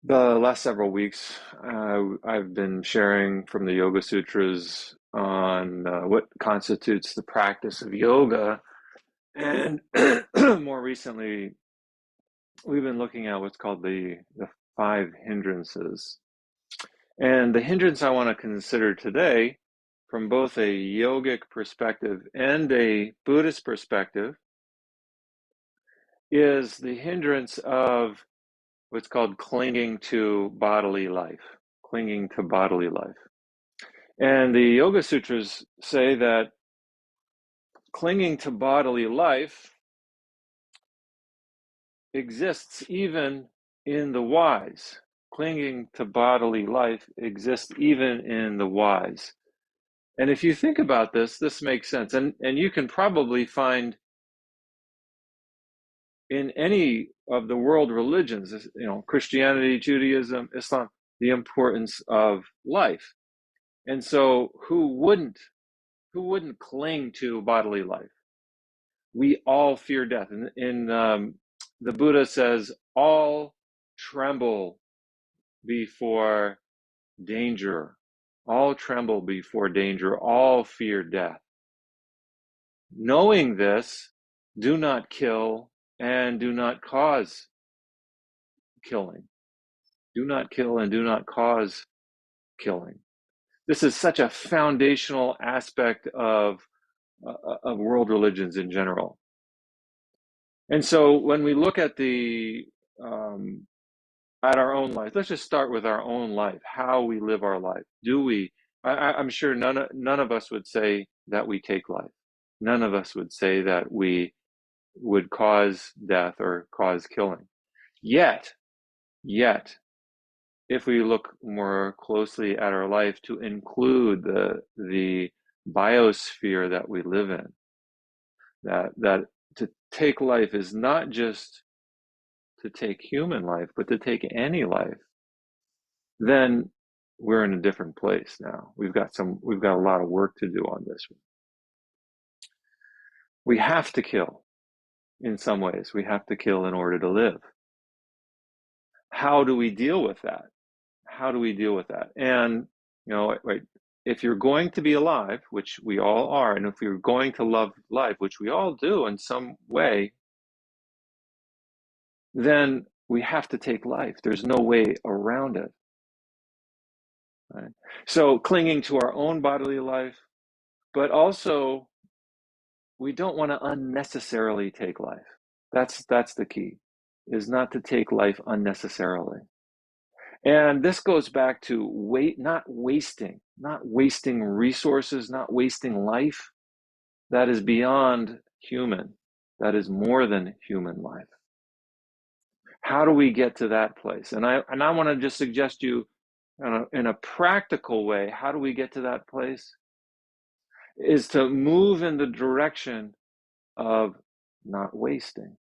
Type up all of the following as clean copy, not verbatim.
The last several weeks, I've been sharing from the Yoga Sutras on what constitutes the practice of yoga. And more recently, we've been looking at what's called the five hindrances. And the hindrance I want to consider today, from both a yogic perspective and a Buddhist perspective, is the hindrance of what's called clinging to bodily life, clinging to bodily life. And the Yoga Sutras say that clinging to bodily life exists even in the wise. Clinging to bodily life exists even in the wise. And if you think about this, this makes sense. And you can probably find in any of the world religions, Christianity, Judaism, Islam, the importance of life. And so who wouldn't cling to bodily life? We all fear death. And the Buddha says, all tremble before danger. All tremble before danger. All fear death. Knowing this, do not kill and do not cause killing. Do not kill and do not cause killing. This is such a foundational aspect of world religions in general. And so when we look at at our own life, let's just start with our own life, how we live our life. Do we? I'm sure none of us would say that we take life. None of us would say that we would cause death or cause killing. Yet, if we look more closely at our life to include the biosphere that we live in, that to take life is not just to take human life, but to take any life, then we're in a different place now. We've got a lot of work to do on this. We have to kill in some ways. We have to kill in order to live. How do we deal with that? How do we deal with that? And, if you're going to be alive, which we all are, and if you're going to love life, which we all do in some way, then we have to take life. There's no way around it. Right? So clinging to our own bodily life, but also we don't want to unnecessarily take life. That's the key, is not to take life unnecessarily. And this goes back to not wasting resources, not wasting life. That is beyond human. That is more than human life. How do we get to that place? And I want to just suggest you in a practical way, how do we get to that place? Is to move in the direction of not wasting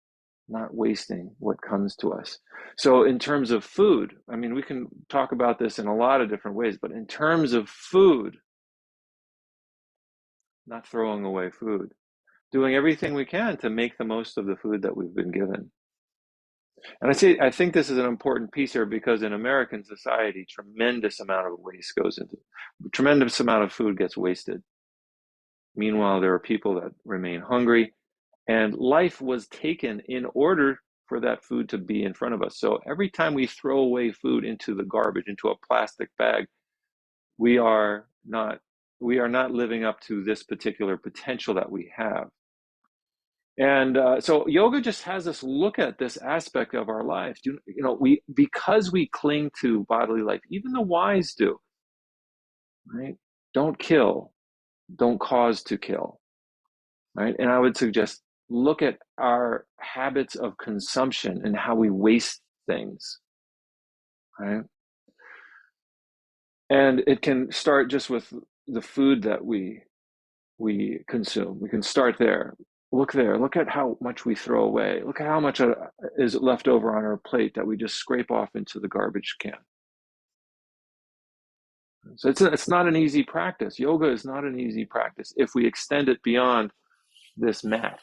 what comes to us. So in terms of food, I mean, we can talk about this in a lot of different ways, but in terms of food, not throwing away food, doing everything we can to make the most of the food that we've been given. And I think this is an important piece here because in American society, tremendous amount of waste goes into, tremendous amount of food gets wasted. Meanwhile, there are people that remain hungry, and life was taken in order for that food to be in front of us. So every time we throw away food into the garbage, into a plastic bag, we are not living up to this particular potential that we have. And so yoga just has us look at this aspect of our life. Because we cling to bodily life, even the wise do, right? Don't kill, don't cause to kill, right? And I would suggest look at our habits of consumption and how we waste things, right? And it can start just with the food that we consume. We can start there. Look at how much we throw away. Look at how much is left over on our plate that we just scrape off into the garbage can. So it's not an easy practice. Yoga is not an easy practice if we extend it beyond this mat,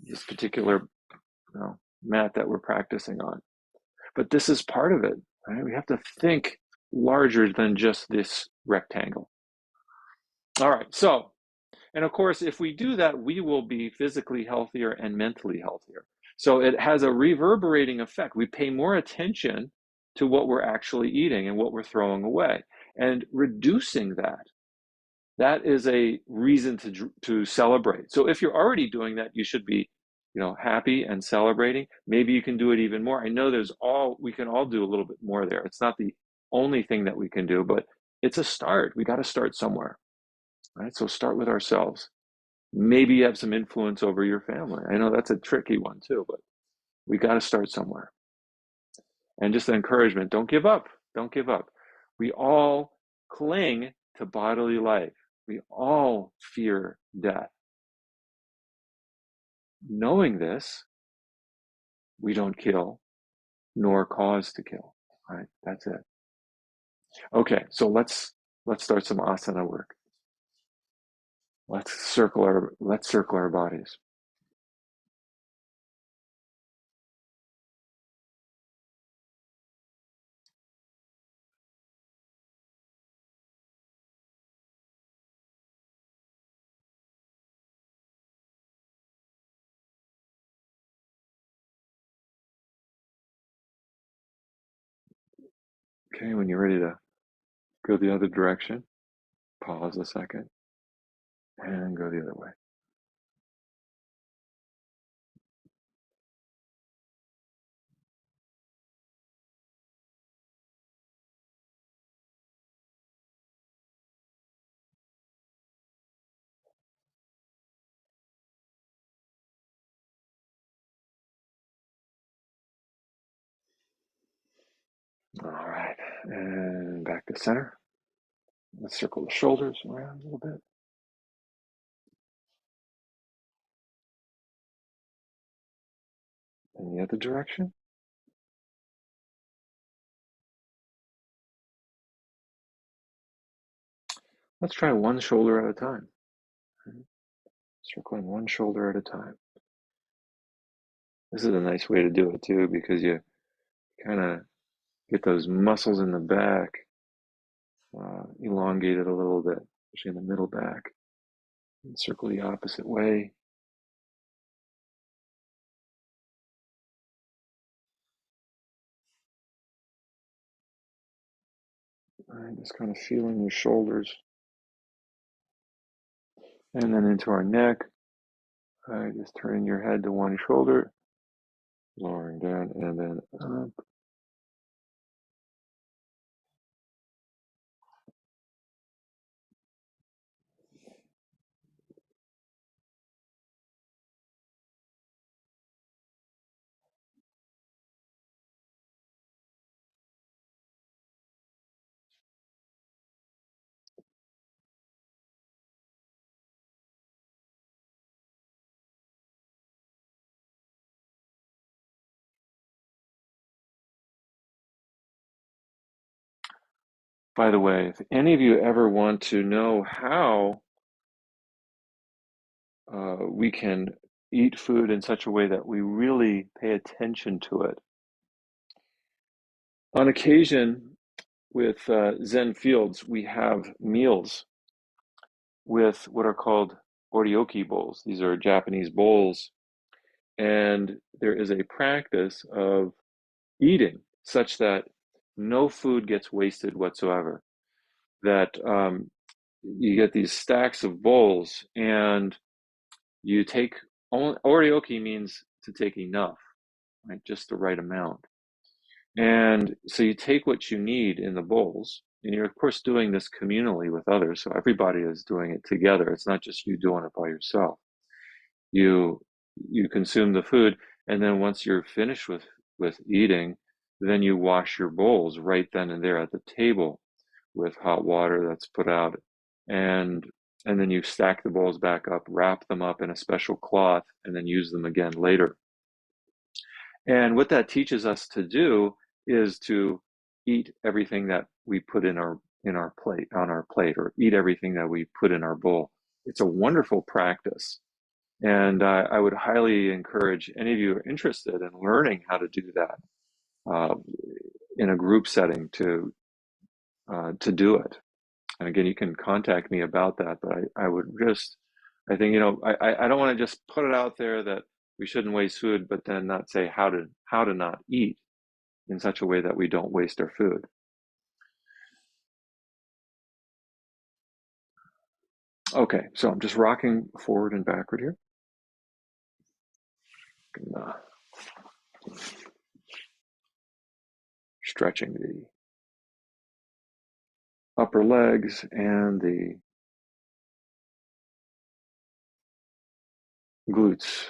this particular mat that we're practicing on. But this is part of it, right? We have to think larger than just this rectangle. All right, so, and of course, if we do that, we will be physically healthier and mentally healthier. So it has a reverberating effect. We pay more attention to what we're actually eating and what we're throwing away. And reducing that is a reason to celebrate. So if you're already doing that, you should be, happy and celebrating. Maybe you can do it even more. I know we can all do a little bit more there. It's not the only thing that we can do, but it's a start. We got to start somewhere, right? So start with ourselves. Maybe you have some influence over your family. I know that's a tricky one too, but we got to start somewhere. And just the encouragement, don't give up. Don't give up. We all cling to bodily life. We all fear death. Knowing this, we don't kill nor cause to kill. Right? That's it. Okay, so let's start some asana work. Let's circle our bodies. Okay, when you're ready to go the other direction, pause a second and go the other way. All right, and back to center. Let's circle the shoulders around a little bit. In the other direction. Let's try one shoulder at a time. Circling one shoulder at a time. This is a nice way to do it too, because you kind of get those muscles in the back elongated a little bit, especially in the middle back. And circle the opposite way. All right, just kind of feeling your shoulders. And then into our neck. All right, just turning your head to one shoulder, lowering down, and then up. By the way, if any of you ever want to know how we can eat food in such a way that we really pay attention to it. On occasion, with Zen fields, we have meals with what are called oryoki bowls. These are Japanese bowls, and there is a practice of eating such that no food gets wasted whatsoever. That you get these stacks of bowls, and you take oryoki means to take enough, right? Just the right amount. And so you take what you need in the bowls, and you're of course doing this communally with others. So everybody is doing it together. It's not just you doing it by yourself. You you consume the food, and then once you're finished with eating, then you wash your bowls right then and there at the table with hot water that's put out, and and then you stack the bowls back up, wrap them up in a special cloth, and then use them again later. And what that teaches us to do is to eat everything that we put in our plate on our plate, or eat everything that we put in our bowl. It's a wonderful practice. And I would highly encourage any of you who are interested in learning how to do that. uh, in a group setting to do it. And again, you can contact me about that, but I would just, I think, I don't want to just put it out there that we shouldn't waste food, but then not say how to not eat in such a way that we don't waste our food. Okay, so I'm just rocking forward and backward here. And, stretching the upper legs and the glutes,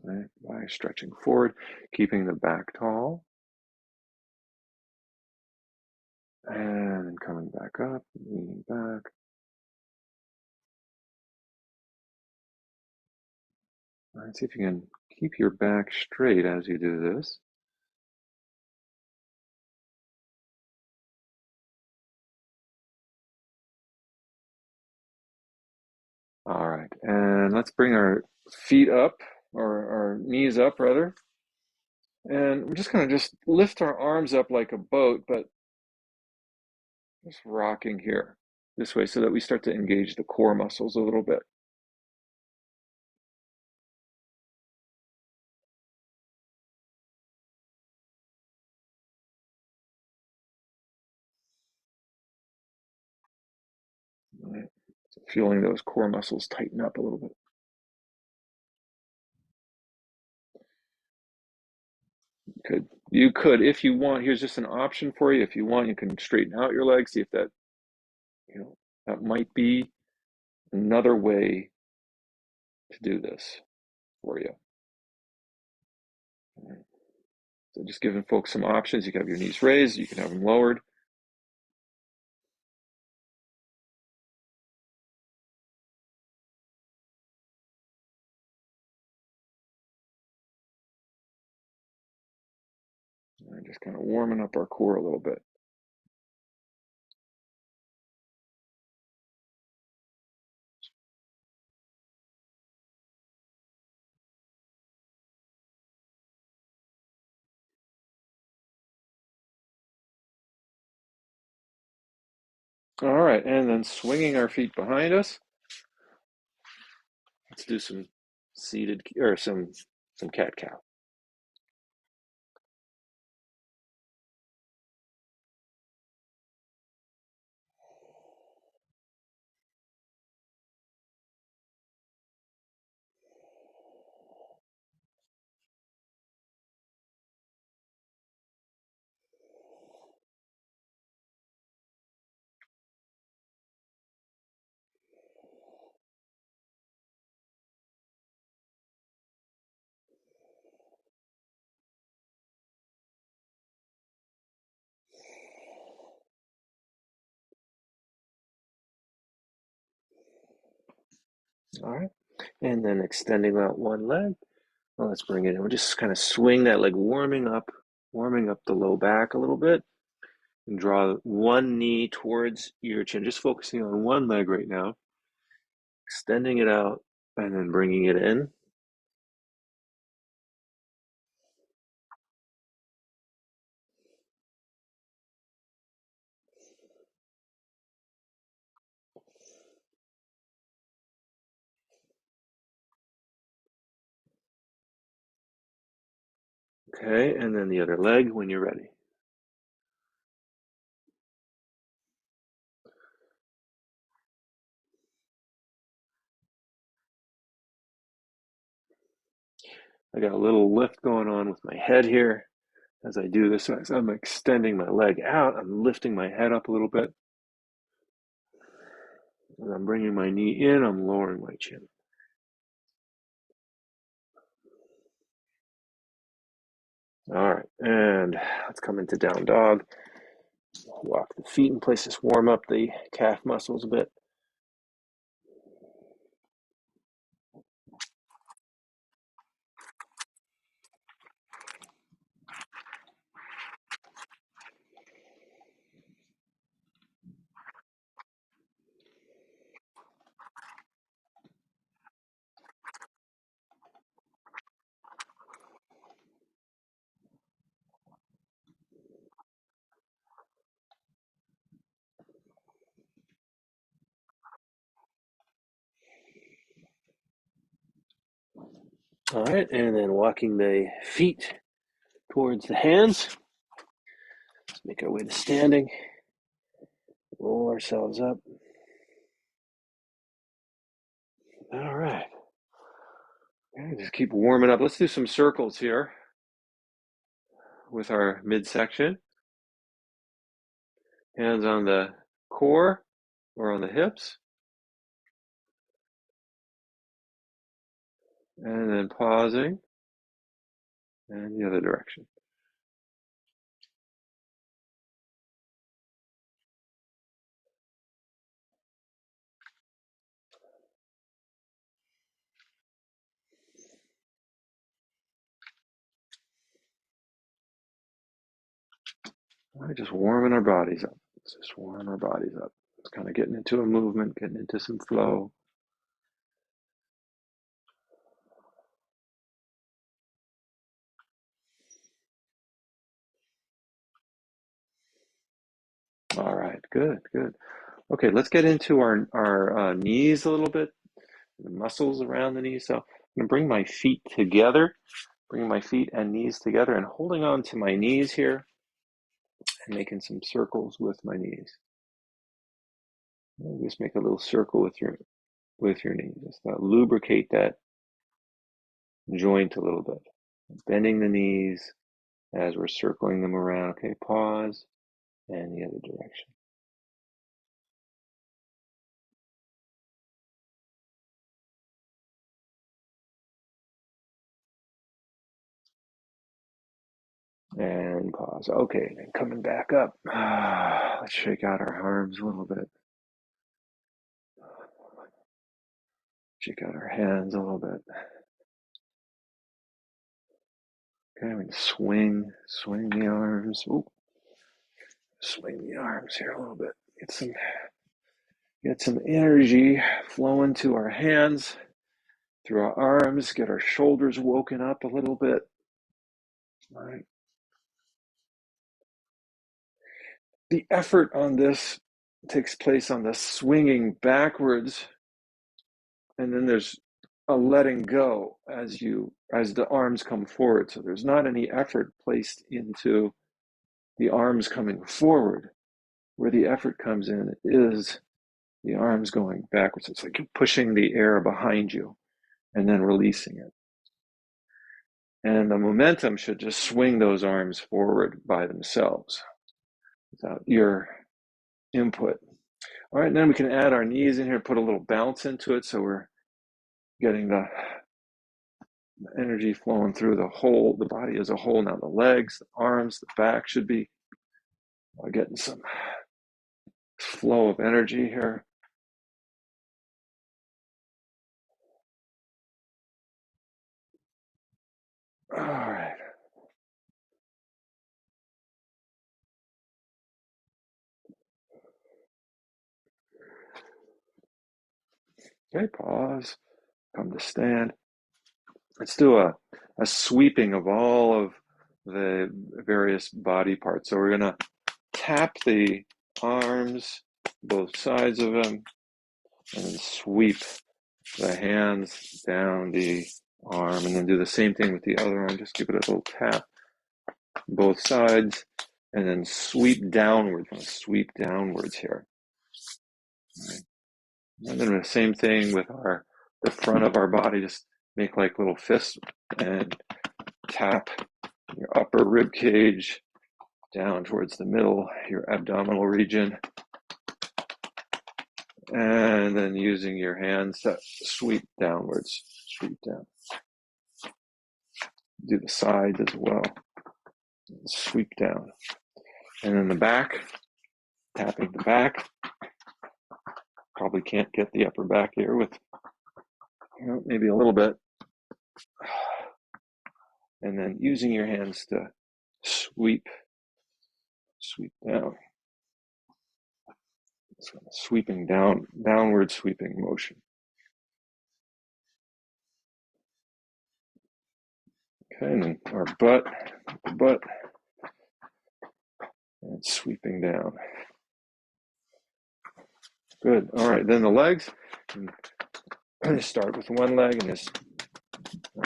right, by stretching forward, keeping the back tall, and then coming back up, leaning back. All right, see if you can keep your back straight as you do this. All right, and let's bring our feet up, or our knees up rather. And we're just gonna just lift our arms up like a boat, but just rocking here this way so that we start to engage the core muscles a little bit. All right. So feeling those core muscles tighten up a little bit. You could, if you want, here's just an option for you. If you want, you can straighten out your legs, see if that, that might be another way to do this for you. All right. So just giving folks some options. You can have your knees raised, you can have them lowered. And just kind of warming up our core a little bit. All right, and then swinging our feet behind us. Let's do some seated or some cat cow. All right, and then extending out one leg. Well, let's bring it in. We'll just kind of swing that leg, warming up the low back a little bit, and draw one knee towards your chin. Just focusing on one leg right now, extending it out, and then bringing it in. Okay, and then the other leg when you're ready. I got a little lift going on with my head here as I do this. As I'm extending my leg out, I'm lifting my head up a little bit. And I'm bringing my knee in, I'm lowering my chin. All right, and let's come into down dog. Walk the feet in place, just warm up the calf muscles a bit. All right, and then walking the feet towards the hands. Let's make our way to standing. Roll ourselves up. All right. Okay, just keep warming up. Let's do some circles here with our midsection. Hands on the core or on the hips. And then pausing. And the other direction. All right, just warming our bodies up. Let's just warm our bodies up. It's kind of getting into a movement, getting into some flow. All right, good, good. Okay, let's get into our knees a little bit, the muscles around the knees. So I'm going to bring my feet together, bring my feet and knees together, and holding on to my knees here and making some circles with my knees. And just make a little circle with your knees. Just lubricate that joint a little bit. Bending the knees as we're circling them around. Okay, pause, and the other direction. And pause. Okay, then coming back up. Let's shake out our arms a little bit. Shake out our hands a little bit. Okay, we can swing the arms. Ooh. Swing the arms here a little bit. Get some energy flowing to our hands, through our arms. Get our shoulders woken up a little bit. All right. The effort on this takes place on the swinging backwards, and then there's a letting go as the arms come forward. So there's not any effort placed into the arms coming forward. Where the effort comes in is the arms going backwards. It's like you're pushing the air behind you and then releasing it. And the momentum should just swing those arms forward by themselves without your input. All right, and then we can add our knees in here, put a little bounce into it, so we're getting the energy flowing through the body as a whole. Now the legs, the arms, the back should be getting some flow of energy here. All right. Okay, pause, come to stand. Let's do a sweeping of all of the various body parts. So we're going to tap the arms, both sides of them, and then sweep the hands down the arm, and then do the same thing with the other arm. Just give it a little tap, both sides, and then sweep downwards. Sweep downwards here. Right. And then the same thing with the front of our body. Just make like little fists and tap your upper rib cage down towards the middle, your abdominal region, and then using your hands to sweep downwards, sweep down. Do the sides as well, sweep down. And then the back, tapping the back. Probably can't get the upper back here with, maybe a little bit. And then using your hands to sweep down. So sweeping down, downward sweeping motion. Okay, and then our butt, and sweeping down. Good. All right, then the legs. Start with one leg and just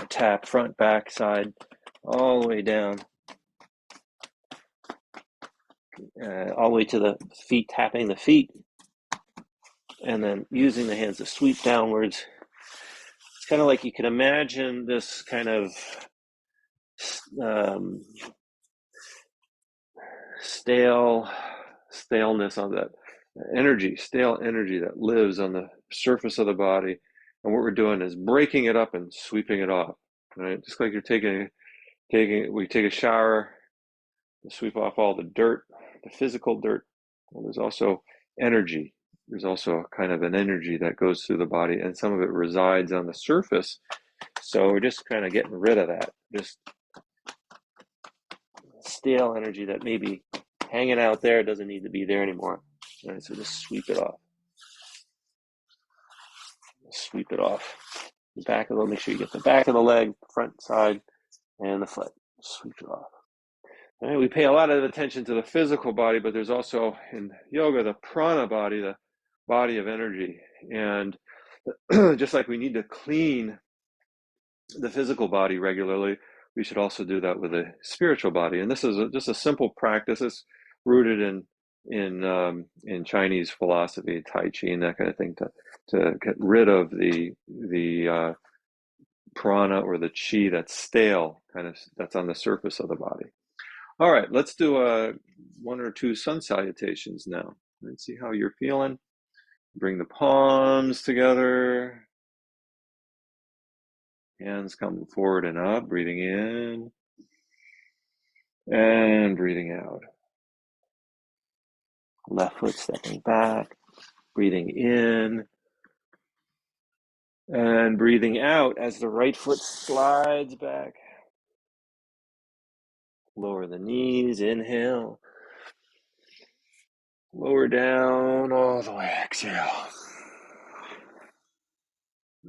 Tap front, back, side, all the way down, all the way to the feet, tapping the feet, and then using the hands to sweep downwards. It's kind of like you can imagine this kind of um, staleness on that stale energy that lives on the surface of the body. And what we're doing is breaking it up and sweeping it off. Right? Just like we take a shower to sweep off all the dirt, the physical dirt. Well, there's also energy. There's also kind of an energy that goes through the body, and some of it resides on the surface. So we're just kind of getting rid of that, just stale energy that may be hanging out there, doesn't need to be there anymore. Right, so just sweep it off. Sweep it off. The back of the, make sure you get the back of the leg, front, side, and the foot. Sweep it off. All right, we pay a lot of attention to the physical body, but there's also in yoga the prana body, the body of energy. And just like we need to clean the physical body regularly, we should also do that with the spiritual body. And this is just a simple practice. It's rooted in Chinese philosophy, Tai Chi, and that kind of thing, to get rid of the prana or the chi that's stale, kind of that's on the surface of the body. All right, let's do one or two sun salutations now. Let's see how you're feeling. Bring the palms together. Hands come forward and up, breathing in and breathing out. Left foot stepping back, breathing in and breathing out as the right foot slides back. Lower the knees, inhale. Lower down all the way, exhale.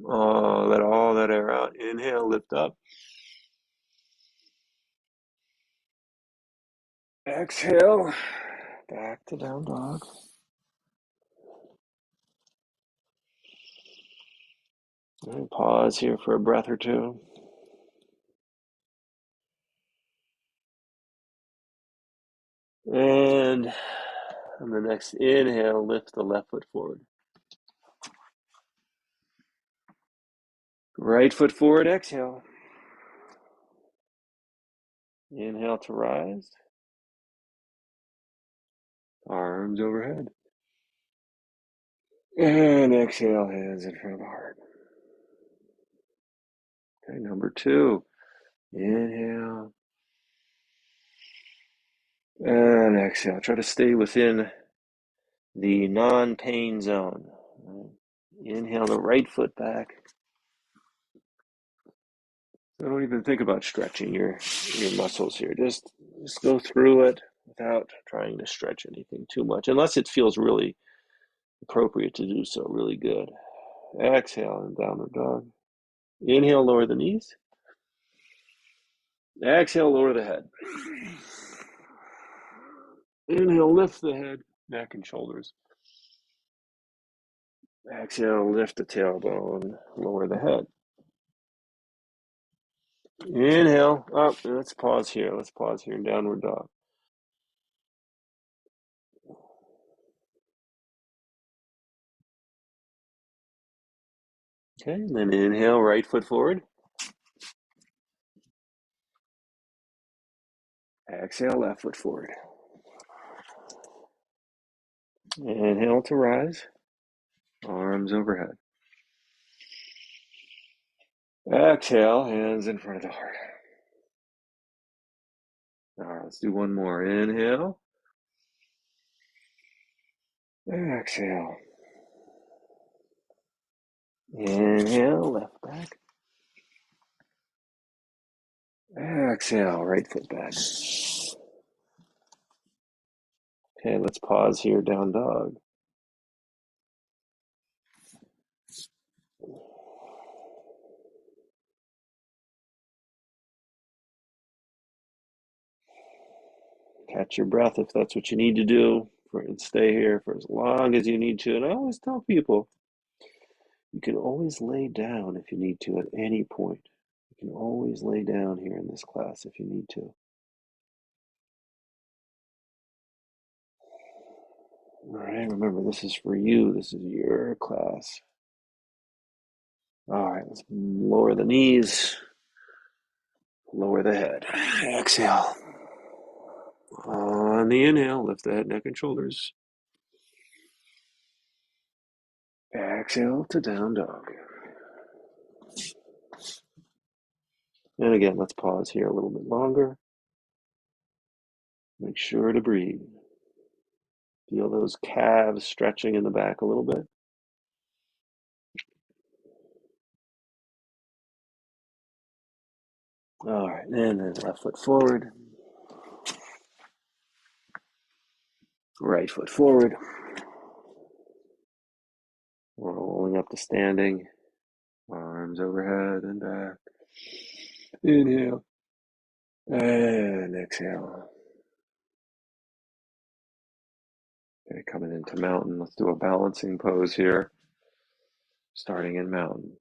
Oh, let all that air out. Inhale, lift up. Exhale, back to down dog. And pause here for a breath or two. And on the next inhale, lift the left foot forward. Right foot forward, exhale. Inhale to rise. Arms overhead. And exhale, hands in front of the heart. Okay, number two. Inhale. And exhale. Try to stay within the non-pain zone. Inhale the right foot back. So don't even think about stretching your muscles here. Just go through it without trying to stretch anything too much, unless it feels really appropriate to do so, really good. Exhale and downward dog. Inhale, lower the knees. Exhale, lower the head. Inhale, lift the head, neck, and shoulders. Exhale, lift the tailbone, lower the head. Inhale, up. Let's pause here. Let's pause here in downward dog. Okay, and then inhale, right foot forward. Exhale, left foot forward. Inhale to rise. Arms overhead. Exhale, hands in front of the heart. All right, let's do one more. Inhale. Exhale. Inhale, left back. Exhale, right foot back. Okay, let's pause here, down dog. Catch your breath if that's what you need to do, and stay here for as long as you need to. And I always tell people, you can always lay down if you need to at any point. You You can always lay down here in this class if you need to. All right, remember, this is for you. This is your class. All right, let's lower the knees, lower the head. Exhale. On the inhale, lift the head, neck, and shoulders. Exhale to down dog. And again, let's pause here a little bit longer. Make sure to breathe. Feel those calves stretching in the back a little bit. All right, and then left foot forward. Right foot forward. Rolling up to standing. Arms overhead and back. Inhale. And exhale. Okay, coming into mountain. Let's do a balancing pose here. Starting in mountain.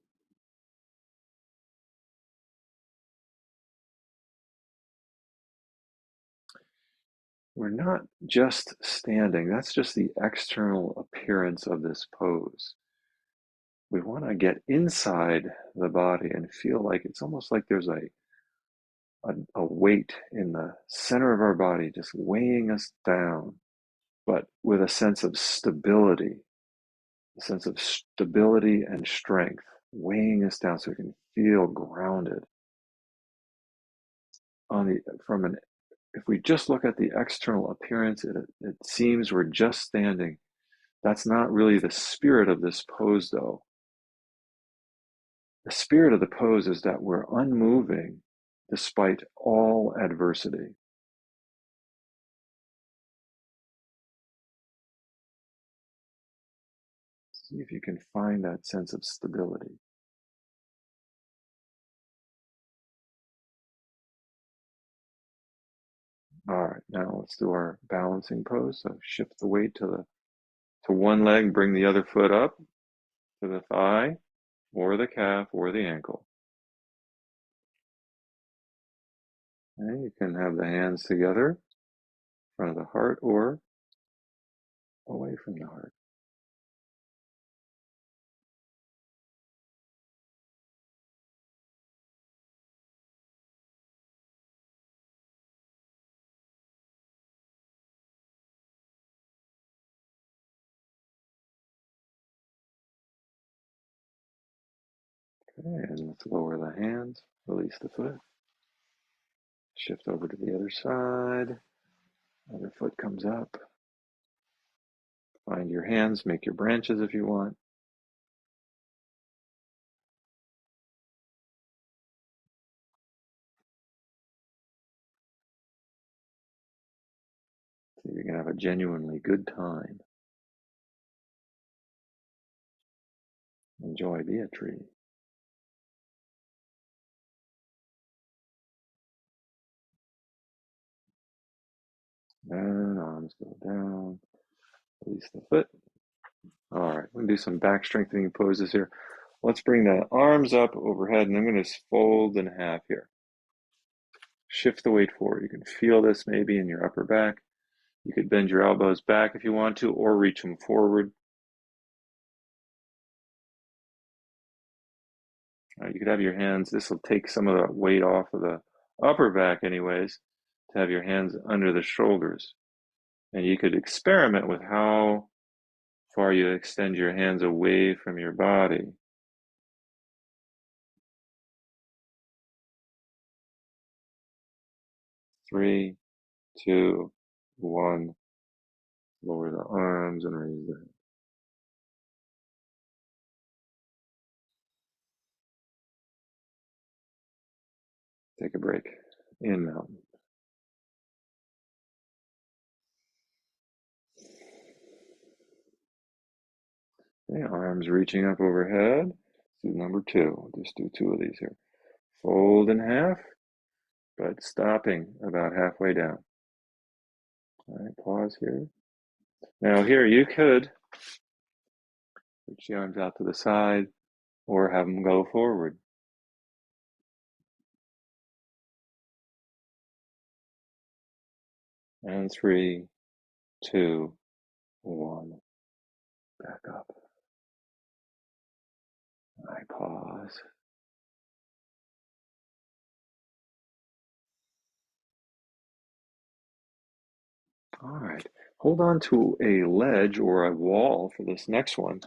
We're not just standing. That's just the external appearance of this pose. We want to get inside the body and feel like it's almost like there's a weight in the center of our body just weighing us down, but with a sense of stability, and strength, weighing us down so we can feel grounded. If we just look at the external appearance, it seems we're just standing. That's not really the spirit of this pose, though. The spirit of the pose is that we're unmoving despite all adversity. See if you can find that sense of stability. All right, now let's do our balancing pose. So shift the weight to one leg, bring the other foot up to the thigh or the calf or the ankle. And you can have the hands together in front of the heart or away from the heart. Okay, and let's lower the hands, release the foot. Shift over to the other side. Other foot comes up. Find your hands, make your branches if you want. So you can have a genuinely good time. Enjoy, be a tree. And arms go down. Release the foot. All right, we're going to do some back strengthening poses here. Let's bring the arms up overhead, and I'm going to fold in half here. Shift the weight forward. You can feel this maybe in your upper back. You could bend your elbows back if you want to, or reach them forward. You could have your hands, this will take some of the weight off of the upper back anyways, to have your hands under the shoulders. And you could experiment with how far you extend your hands away from your body. Three, two, one. Lower the arms and raise the head. Take a break. In mountain. Okay, arms reaching up overhead. Let's do number two. Just do two of these here. Fold in half, but stopping about halfway down. All right, pause here. Now here you could reach the arms out to the side or have them go forward. And 3, 2, 1. Back up. I pause. All right. Hold on to a ledge or a wall for this next one.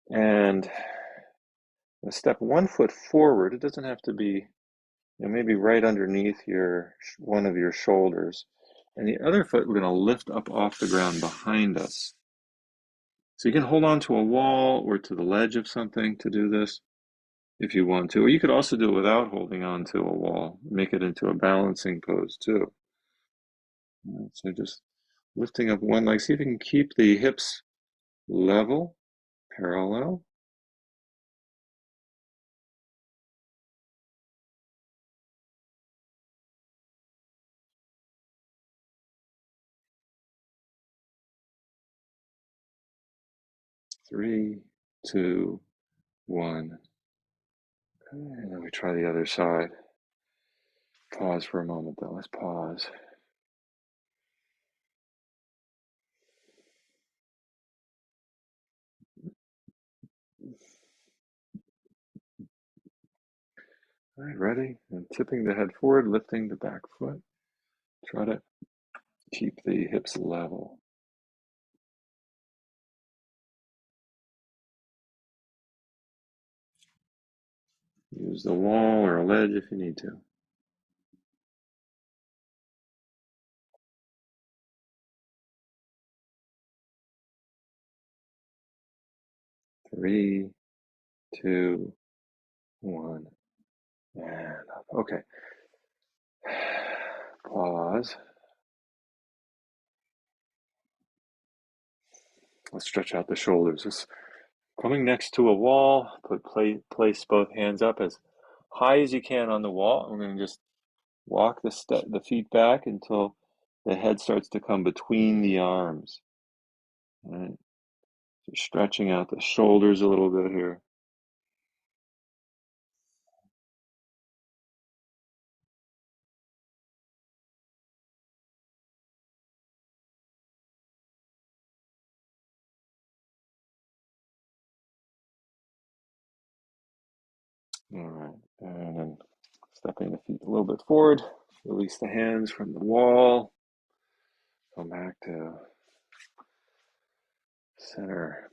And step 1 foot forward. It doesn't have to be, maybe right underneath one of your shoulders. And the other foot, we're going to lift up off the ground behind us. So you can hold on to a wall or to the ledge of something to do this if you want to. Or you could also do it without holding on to a wall. Make it into a balancing pose too. So just lifting up one leg. See if you can keep the hips level, parallel. Three, two, one. And then we try the other side. Pause for a moment though. Let's pause. All right, ready? And tipping the head forward, lifting the back foot. Try to keep the hips level. Use the wall or a ledge if you need to. 3, 2, 1. And up. Okay. Pause. Let's stretch out the shoulders. Just coming next to a wall, place both hands up as high as you can on the wall. We're going to just walk the feet back until the head starts to come between the arms. All right. So stretching out the shoulders a little bit here. All right. And then stepping the feet a little bit forward. Release the hands from the wall. Come back to center.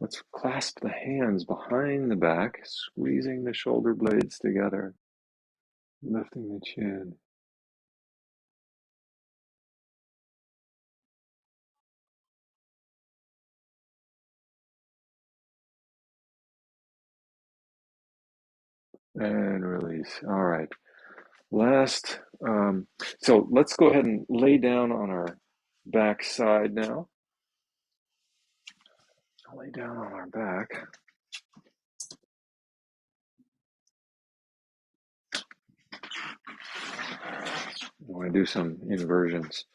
Let's clasp the hands behind the back, squeezing the shoulder blades together, lifting the chin. And release. All right. Last, so let's go ahead and lay down on our back side now. Lay down on our back. I want to do some inversions.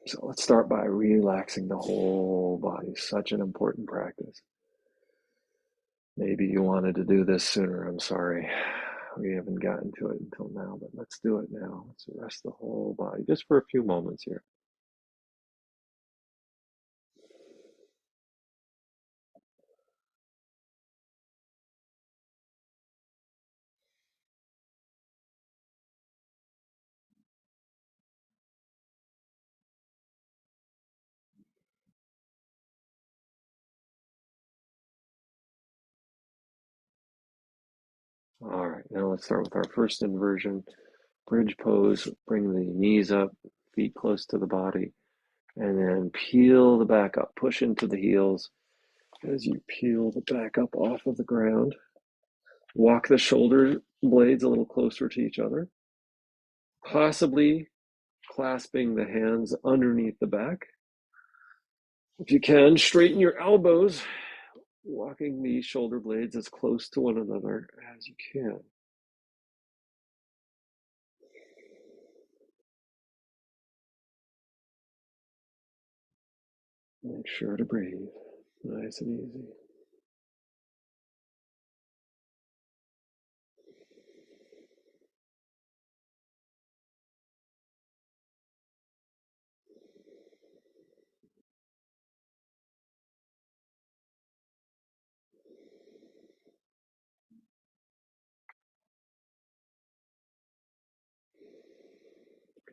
So let's start by relaxing the whole body. Such an important practice. Maybe you wanted to do this sooner. I'm sorry. We haven't gotten to it until now, but let's do it now. Let's rest the whole body just for a few moments here. All right, now let's start with our first inversion. Bridge pose, bring the knees up, feet close to the body, and then peel the back up. Push into the heels as you peel the back up off of the ground. Walk the shoulder blades a little closer to each other, possibly clasping the hands underneath the back. If you can, straighten your elbows, walking the shoulder blades as close to one another as you can. Make sure to breathe nice and easy.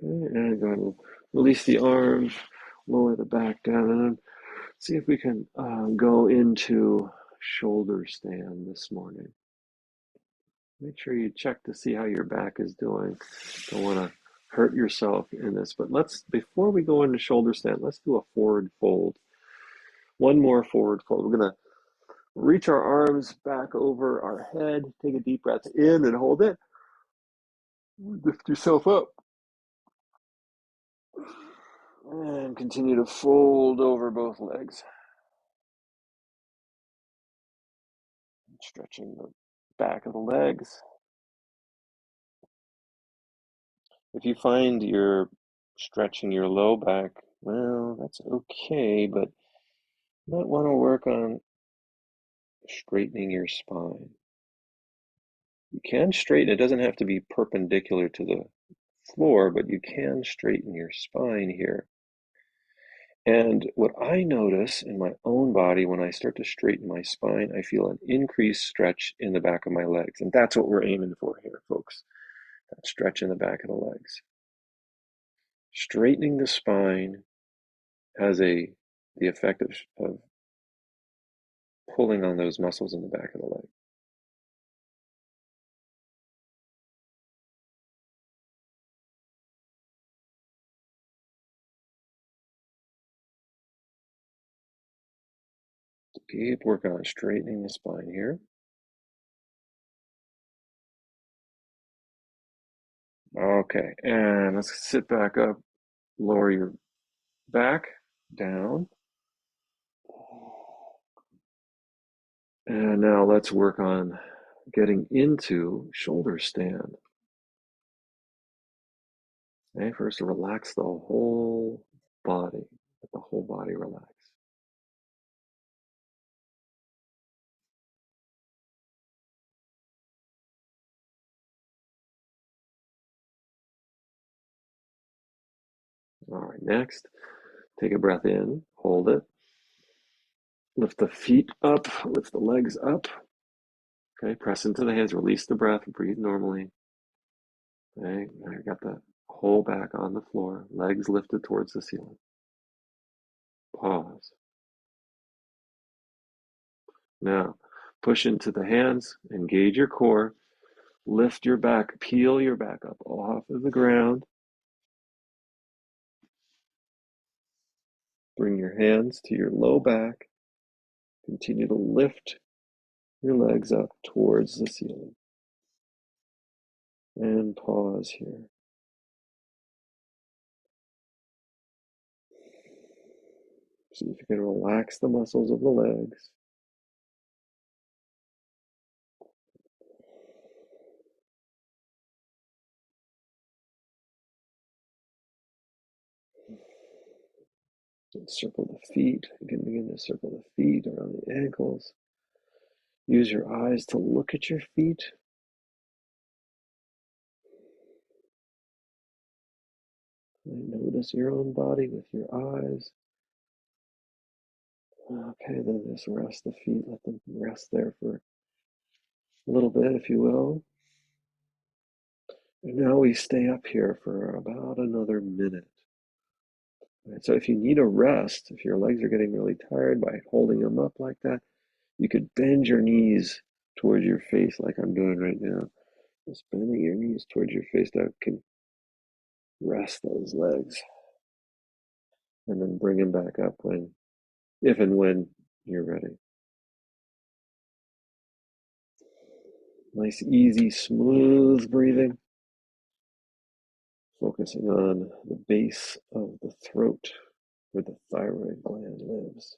Okay, and go ahead and release the arms, lower the back down, and see if we can go into shoulder stand this morning. Make sure you check to see how your back is doing. Don't want to hurt yourself in this, but before we go into shoulder stand, let's do a forward fold. One more forward fold. We're going to reach our arms back over our head, take a deep breath in and hold it. Lift yourself up. And continue to fold over both legs. Stretching the back of the legs. If you find you're stretching your low back, well, that's okay, but you might want to work on straightening your spine. You can straighten, it doesn't have to be perpendicular to the floor, but you can straighten your spine here. And what I notice in my own body when I start to straighten my spine, I feel an increased stretch in the back of my legs. And that's what we're aiming for here, folks. That stretch in the back of the legs. Straightening the spine has the effect of pulling on those muscles in the back of the leg. Keep working on straightening the spine here. Okay, and let's sit back up, lower your back down. And now let's work on getting into shoulder stand. Okay, first relax the whole body. Let the whole body relax. All right, next, take a breath in, hold it. Lift the feet up, lift the legs up. Okay, press into the hands, release the breath, breathe normally. Okay, now you got the whole back on the floor, legs lifted towards the ceiling. Pause. Now, push into the hands, engage your core, lift your back, peel your back up off of the ground. Bring your hands to your low back. Continue to lift your legs up towards the ceiling. And pause here. See if you can relax the muscles of the legs. Circle the feet. You can begin to circle the feet around the ankles. Use your eyes to look at your feet. Notice your own body with your eyes. Okay, then just rest the feet. Let them rest there for a little bit, if you will. And now we stay up here for about another minute. Right, so if you need a rest, if your legs are getting really tired by holding them up like that, you could bend your knees towards your face like I'm doing right now. Just bending your knees towards your face, that can rest those legs. And then bring them back up if and when you're ready. Nice, easy, smooth breathing. Focusing on the base of the throat where the thyroid gland lives.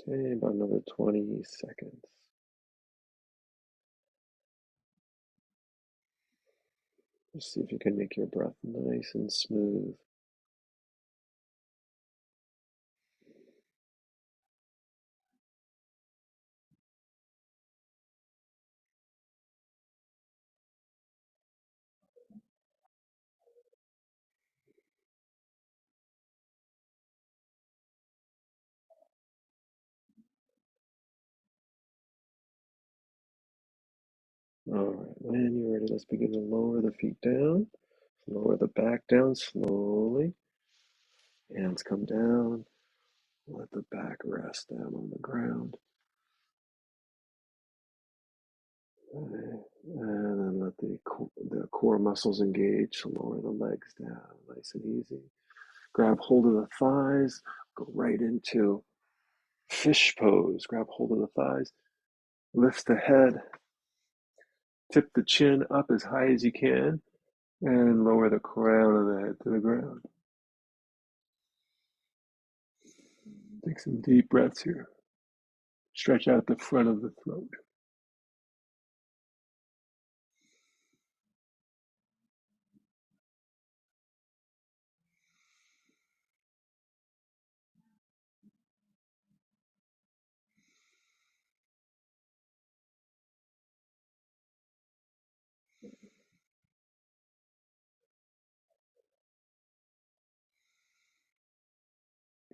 Okay, about another 20 seconds. Just see if you can make your breath nice and smooth. All right, when you're ready, let's begin to lower the feet down. Lower the back down slowly. Hands come down. Let the back rest down on the ground. And then let the core muscles engage. So lower the legs down, nice and easy. Grab hold of the thighs. Go right into fish pose. Grab hold of the thighs. Lift the head. Tip the chin up as high as you can. And lower the crown of the head to the ground. Take some deep breaths here. Stretch out the front of the throat.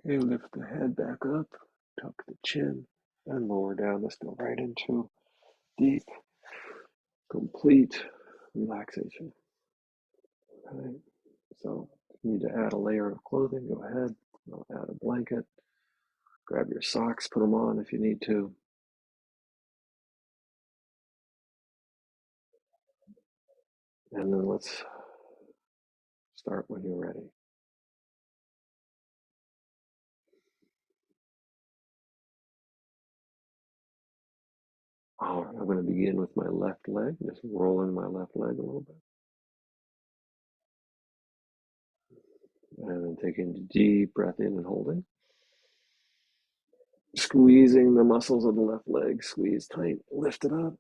Okay, lift the head back up, tuck the chin, and lower down. Let's go right into deep, complete relaxation. Okay, so if you need to add a layer of clothing, go ahead. I'll add a blanket. Grab your socks, put them on if you need to. And then let's start when you're ready. All right, I'm going to begin with my left leg, just rolling my left leg a little bit. And then taking a deep breath in and holding. Squeezing the muscles of the left leg, squeeze tight, lift it up,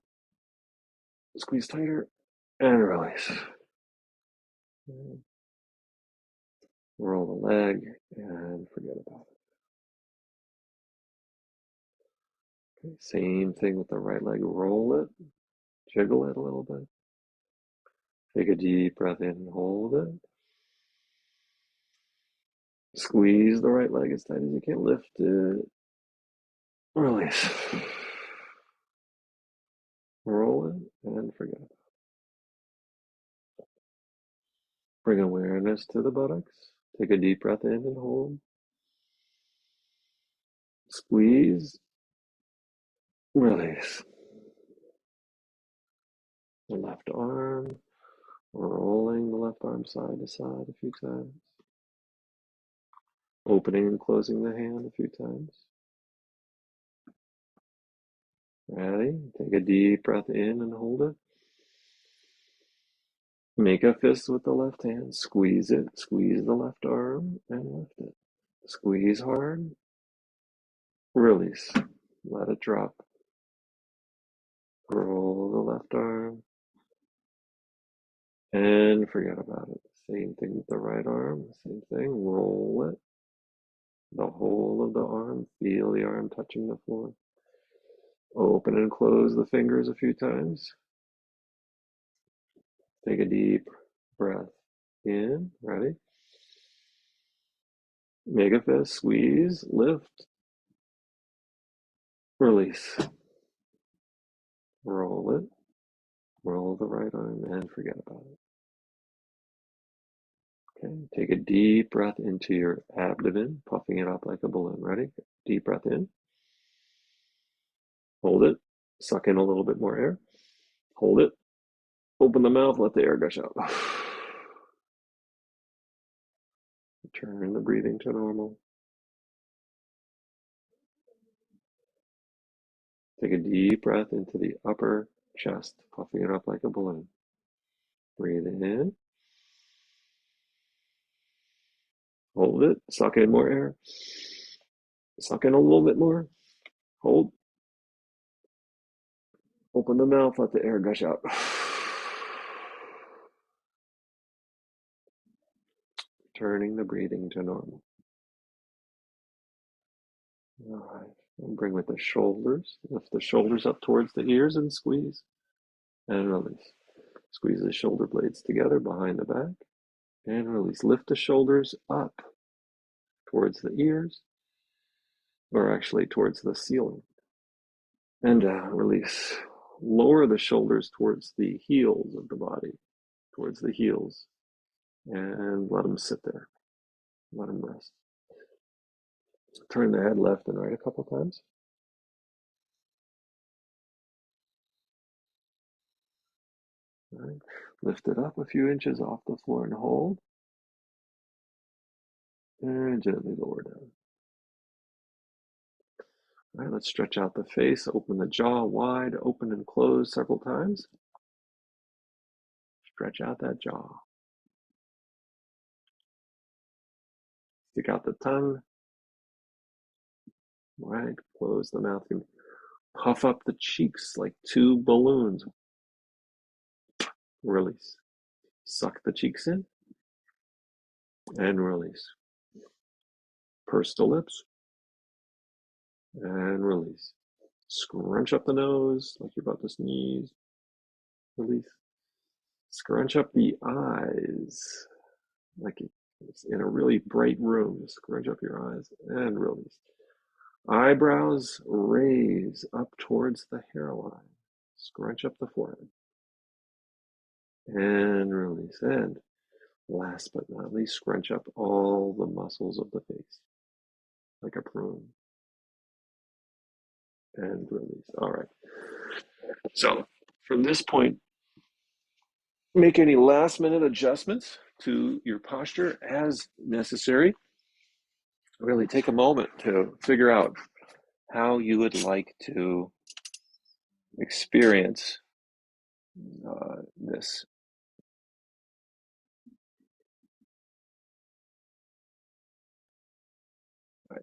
squeeze tighter, and release. Roll the leg and forget about it. Okay, same thing with the right leg. Roll it, jiggle it a little bit. Take a deep breath in and hold it. Squeeze the right leg as tight as you can. Lift it. Release. Roll it and forget about it. Bring awareness to the buttocks. Take a deep breath in and hold. Squeeze. Release. The left arm. Rolling the left arm side to side a few times. Opening and closing the hand a few times. Ready? Take a deep breath in and hold it. Make a fist with the left hand. Squeeze it. Squeeze the left arm and lift it. Squeeze hard. Release. Let it drop. Roll the left arm and forget about it. Same thing with the right arm. Same thing. Roll it. The whole of the arm. Feel the arm touching the floor. Open and close the fingers a few times. Take a deep breath in. Ready? Make a fist. Squeeze. Lift. Release. Roll it. Roll the right arm and forget about it. Okay. Take a deep breath into your abdomen, puffing it up like a balloon. Ready? Deep breath in. Hold it. Suck in a little bit more air. Hold it. Open the mouth. Let the air gush out. Turn the breathing to normal. Take a deep breath into the upper chest, puffing it up like a balloon. Breathe in. Hold it. Suck in more air. Suck in a little bit more. Hold. Open the mouth, let the air gush out. Turning the breathing to normal. All right. And bring with the shoulders. Lift the shoulders up towards the ears and squeeze. And release. Squeeze the shoulder blades together behind the back. And release. Lift the shoulders up towards the ears, or actually towards the ceiling. And release. Lower the shoulders towards the heels of the body, towards the heels. And let them sit there. Let them rest. Turn the head left and right a couple times. All right. Lift it up a few inches off the floor and hold. And gently lower down. All right, let's stretch out the face, open the jaw wide, open and close several times. Stretch out that jaw. Stick out the tongue. All right, close the mouth. Puff up the cheeks like two balloons. Release. Suck the cheeks in and release. Purse the lips and release. Scrunch up the nose like you're about to sneeze. Release. Scrunch up the eyes like it's in a really bright room. Scrunch up your eyes and release. Eyebrows raise up towards the hairline. Scrunch up the forehead and release. And last but not least, scrunch up all the muscles of the face like a prune and release. All right. So from this point, make any last minute adjustments to your posture as necessary. Really take a moment to figure out how you would like to experience this. Right.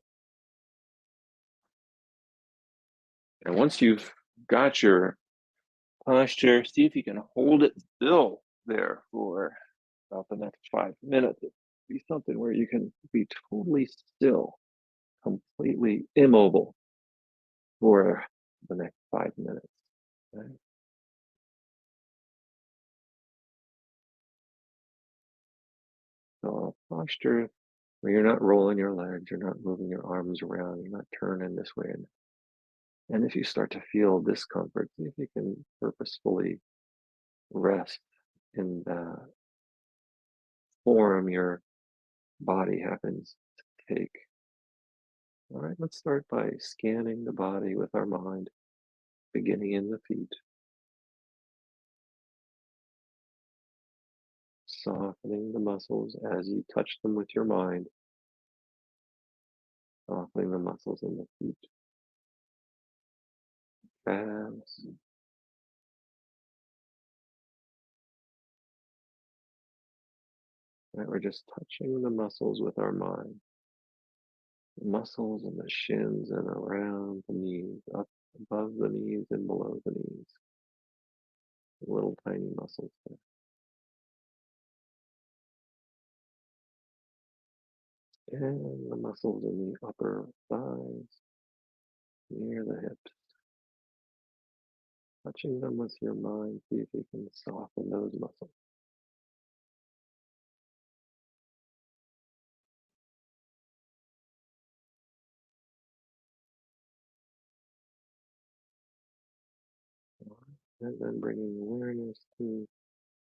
And once you've got your posture, see if you can hold it still there for about the next 5 minutes. Be something where you can be totally still, completely immobile for the next 5 minutes. Right? So a posture where you're not rolling your legs, you're not moving your arms around, you're not turning this way. And if you start to feel discomfort, see if you can purposefully rest in the form your body happens to take. All right, let's start by scanning the body with our mind, beginning in the feet, softening the muscles as you touch them with your mind, softening the muscles in the feet, calves, right? We're just touching the muscles with our mind. The muscles in the shins and around the knees, up above the knees and below the knees. Little tiny muscles there. And the muscles in the upper thighs, near the hips. Touching them with your mind, see if you can soften those muscles. And then bringing awareness to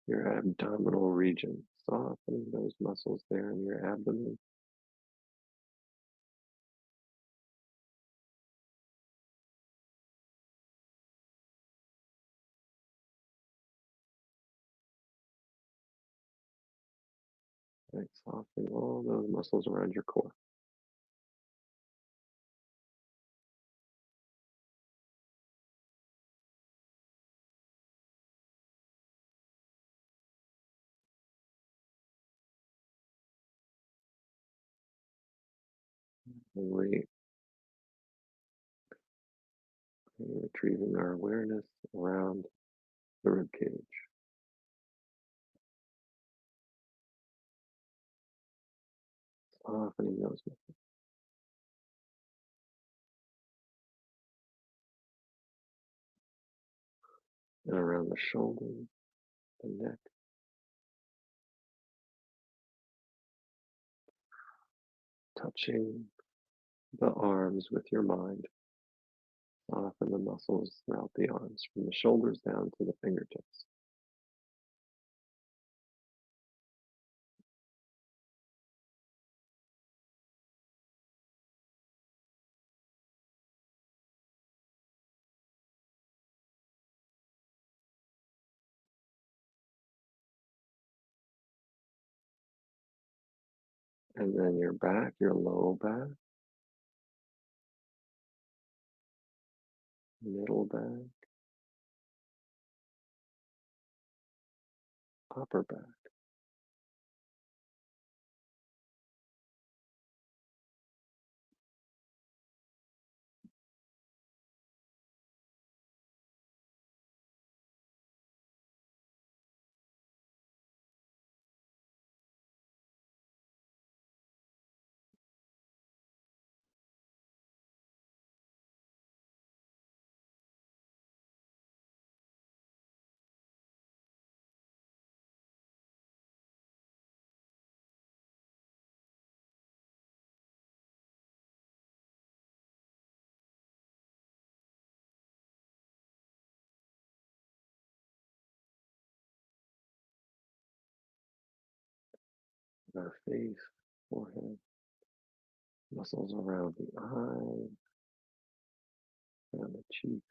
your abdominal region, softening those muscles there in your abdomen. Right, softening all those muscles around your core. And And retrieving our awareness around the rib cage, softening those muscles, and around the shoulders, the neck, touching the arms with your mind. Soften the muscles throughout the arms, from the shoulders down to the fingertips. And then your back, your low back, middle back, upper back. Our face, forehead, muscles around the eyes, around the cheeks,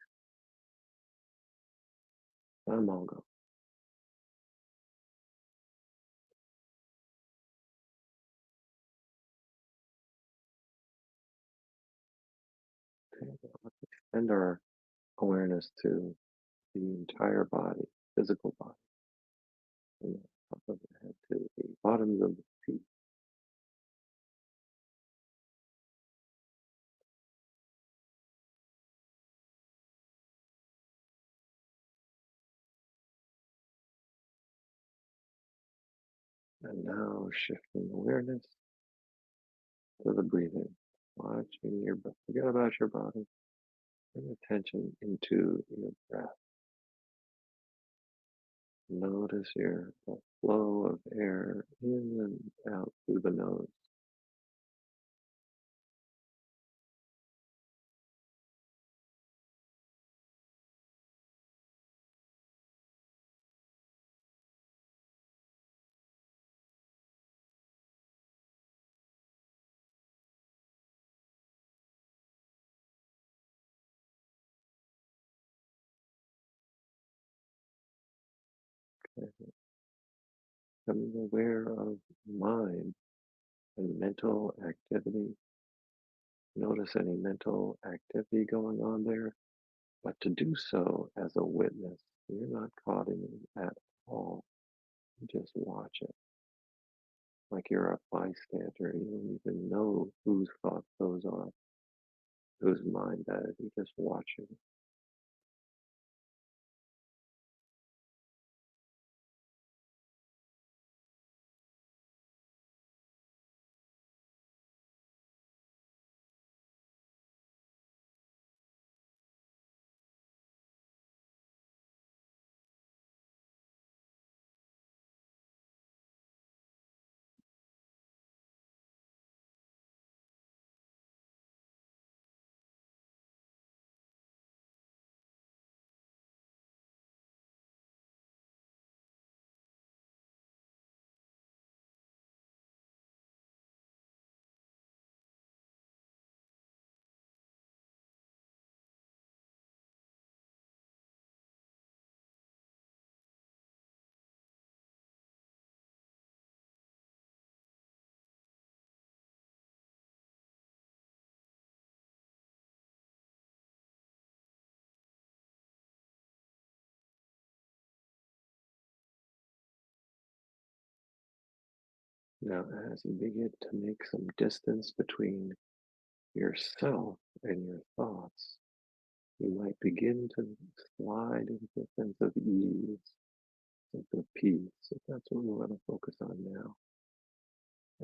and go. Okay, now let's extend our awareness to the entire body, physical body, from the top of the head to the bottoms of the feet. And now shifting awareness to the breathing, watching your breath. Forget about your body. Bring attention into your breath. Notice the flow of air in and out through the nose. Becoming aware of mind and mental activity. Notice any mental activity going on there, but to do so as a witness. You're not caught in it at all. You just watch it like you're a bystander. You don't even know whose thoughts those are, whose mind that is. You just watch it. Now, as you begin to make some distance between yourself and your thoughts, you might begin to slide into a sense of ease, sense of peace. So that's what we want to focus on now.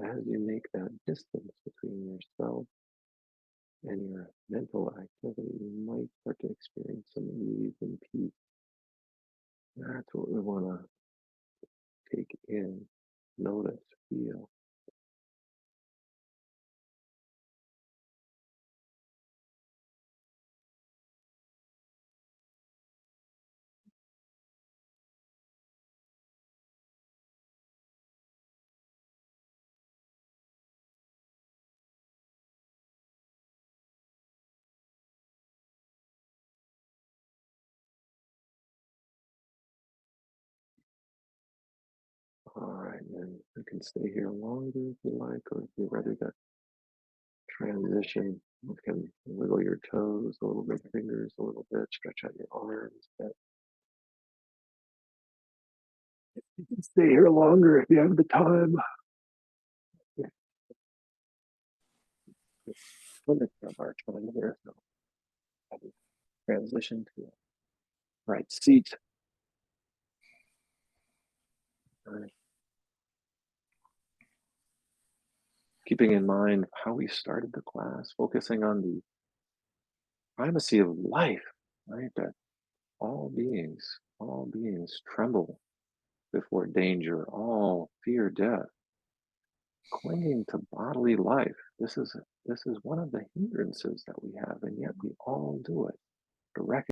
As you make that distance between yourself and your mental activity, you might start to experience some ease and peace. That's what we want to take in, notice, feel. All right, and you can stay here longer if you like, or if you're ready to transition, you can wiggle your toes a little bit, fingers a little bit, stretch out your arms. But you can stay here longer if you have the time. Limits of our time here, so I will transition to a right seat. Right. Keeping in mind how we started the class, focusing on the primacy of life, right? That all beings tremble before danger, all fear death, clinging to bodily life. This is one of the hindrances that we have, and yet we all do it. To